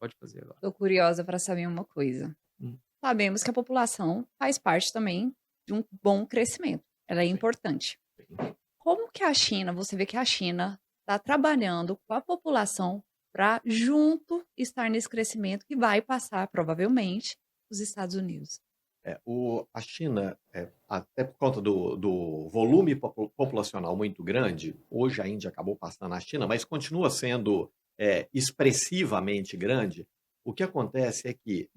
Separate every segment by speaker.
Speaker 1: pode fazer agora.
Speaker 2: Estou curiosa para saber uma coisa.
Speaker 1: Hum,
Speaker 2: Sabemos que a população faz parte também de um bom crescimento. Ela é
Speaker 1: sim,
Speaker 2: importante.
Speaker 1: sim.
Speaker 2: Como que a China, você vê que a China está trabalhando com a população para junto estar nesse crescimento que vai passar, provavelmente, os Estados Unidos?
Speaker 3: A China, até por conta do volume populacional muito grande, hoje a Índia acabou passando a China, mas continua sendo expressivamente grande. O que acontece é que,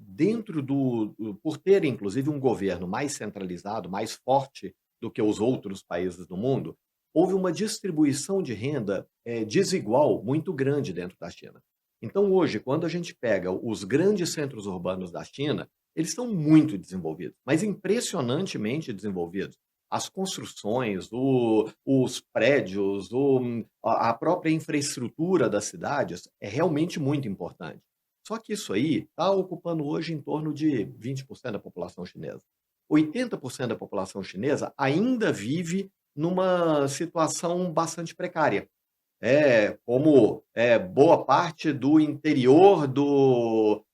Speaker 3: por ter inclusive um governo mais centralizado, mais forte do que os outros países do mundo, houve uma distribuição de renda desigual muito grande dentro da China. Então, hoje, quando a gente pega os grandes centros urbanos da China, eles são muito desenvolvidos, mas impressionantemente desenvolvidos. As construções, os prédios, a própria infraestrutura das cidades é realmente muito importante. Só que isso aí está ocupando hoje em torno de 20% da população chinesa. 80% da população chinesa ainda vive numa situação bastante precária. Como boa parte do interior do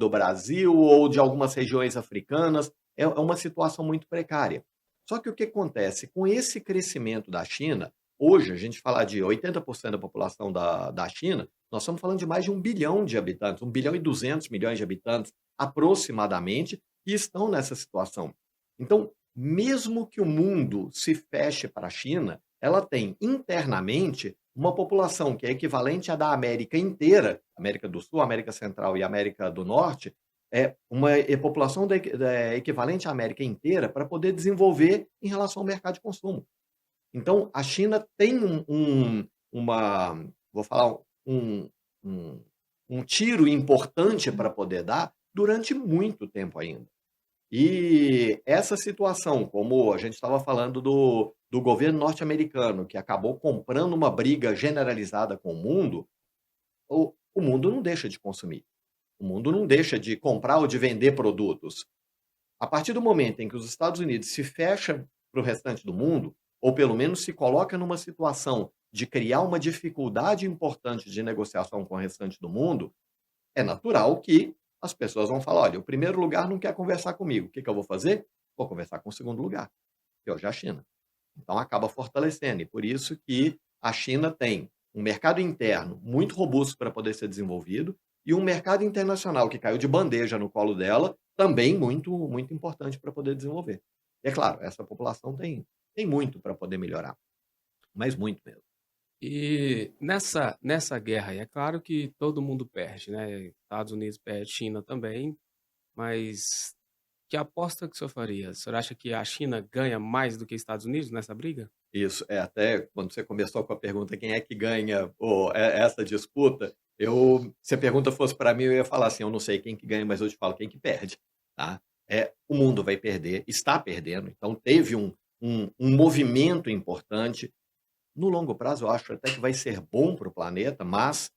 Speaker 3: Brasil ou de algumas regiões africanas, é uma situação muito precária. Só que o que acontece? Com esse crescimento da China, hoje a gente fala de 80% da população da China, nós estamos falando de mais de 1 bilhão de habitantes, 1,2 bilhão de habitantes aproximadamente, que estão nessa situação. Então, mesmo que o mundo se feche para a China, ela tem internamente uma população que é equivalente à da América inteira, América do Sul, América Central e América do Norte, uma população equivalente à América inteira para poder desenvolver em relação ao mercado de consumo. Então, a China tem vou falar, um tiro importante para poder dar durante muito tempo ainda. E essa situação, como a gente estava falando do governo norte-americano, que acabou comprando uma briga generalizada com o mundo mundo não deixa de consumir. O mundo não deixa de comprar ou de vender produtos. A partir do momento em que os Estados Unidos se fecha para o restante do mundo, ou pelo menos se coloca numa situação de criar uma dificuldade importante de negociação com o restante do mundo, é natural que as pessoas vão falar: olha, o primeiro lugar não quer conversar comigo. O que eu vou fazer? Vou conversar com o segundo lugar, que hoje é a China. Então, acaba fortalecendo. E por isso que a China tem um mercado interno muito robusto para poder ser desenvolvido e um mercado internacional que caiu de bandeja no colo dela, também muito, muito importante para poder desenvolver. E é claro, essa população tem muito para poder melhorar, mas muito mesmo.
Speaker 1: E nessa guerra aí, é claro que todo mundo perde, né? Estados Unidos perde, China também, mas que aposta que o senhor faria? O senhor acha que a China ganha mais do que Estados Unidos nessa briga?
Speaker 3: Isso, até quando você começou com a pergunta quem é que ganha essa disputa, se a pergunta fosse para mim, eu ia falar assim, eu não sei quem que ganha, mas eu te falo quem que perde, tá? O mundo vai perder, está perdendo, então teve um movimento importante. No longo prazo, eu acho até que vai ser bom para o planeta, mas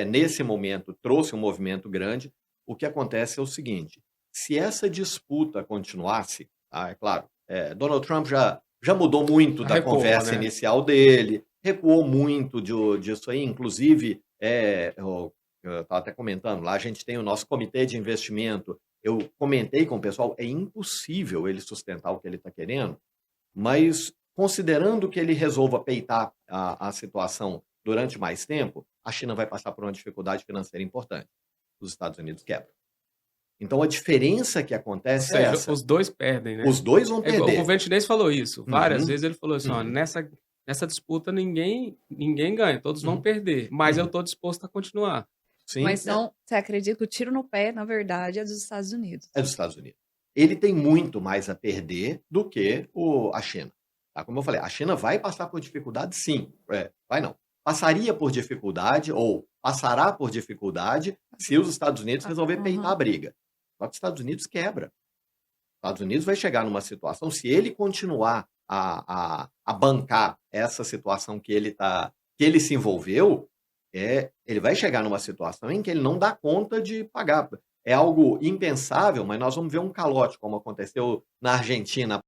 Speaker 3: nesse momento trouxe um movimento grande. O que acontece é o seguinte: se essa disputa continuasse, tá, é claro, Donald Trump já mudou muito da
Speaker 1: Recuou,
Speaker 3: conversa
Speaker 1: né?
Speaker 3: inicial dele, recuou muito disso aí, inclusive, eu estava até comentando lá, a gente tem o nosso comitê de investimento. Eu comentei com o pessoal, é impossível ele sustentar o que ele está querendo, mas considerando que ele resolva peitar a situação durante mais tempo, a China vai passar por uma dificuldade financeira importante. Os Estados Unidos quebram. Então, a diferença que
Speaker 1: Ou
Speaker 3: acontece é
Speaker 1: seja,
Speaker 3: essa.
Speaker 1: os dois perdem, né?
Speaker 3: Os dois vão
Speaker 1: É igual, o
Speaker 3: perder.
Speaker 1: governo chinês falou isso. Várias
Speaker 3: Uhum,
Speaker 1: vezes ele falou assim, ó,
Speaker 3: uhum,
Speaker 1: nessa disputa ninguém ganha, todos vão
Speaker 3: uhum,
Speaker 1: perder, mas eu
Speaker 3: uhum.
Speaker 1: estou disposto a continuar.
Speaker 3: Sim,
Speaker 2: Mas então, você acredita que o tiro no pé, na verdade, é dos Estados Unidos?
Speaker 3: é dos Estados Unidos. Ele tem muito mais a perder do que a China. Tá? Como eu falei, a China vai passar por dificuldade, sim. Vai não. Passaria por dificuldade ou passará por dificuldade se os Estados Unidos resolver peitar a
Speaker 2: Aham.
Speaker 3: briga. Só que os Estados Unidos quebra. Os Estados Unidos vai chegar numa situação, se ele continuar a bancar essa situação que ele se envolveu, ele vai chegar numa situação em que ele não dá conta de pagar. É algo impensável, mas nós vamos ver um calote, como aconteceu na Argentina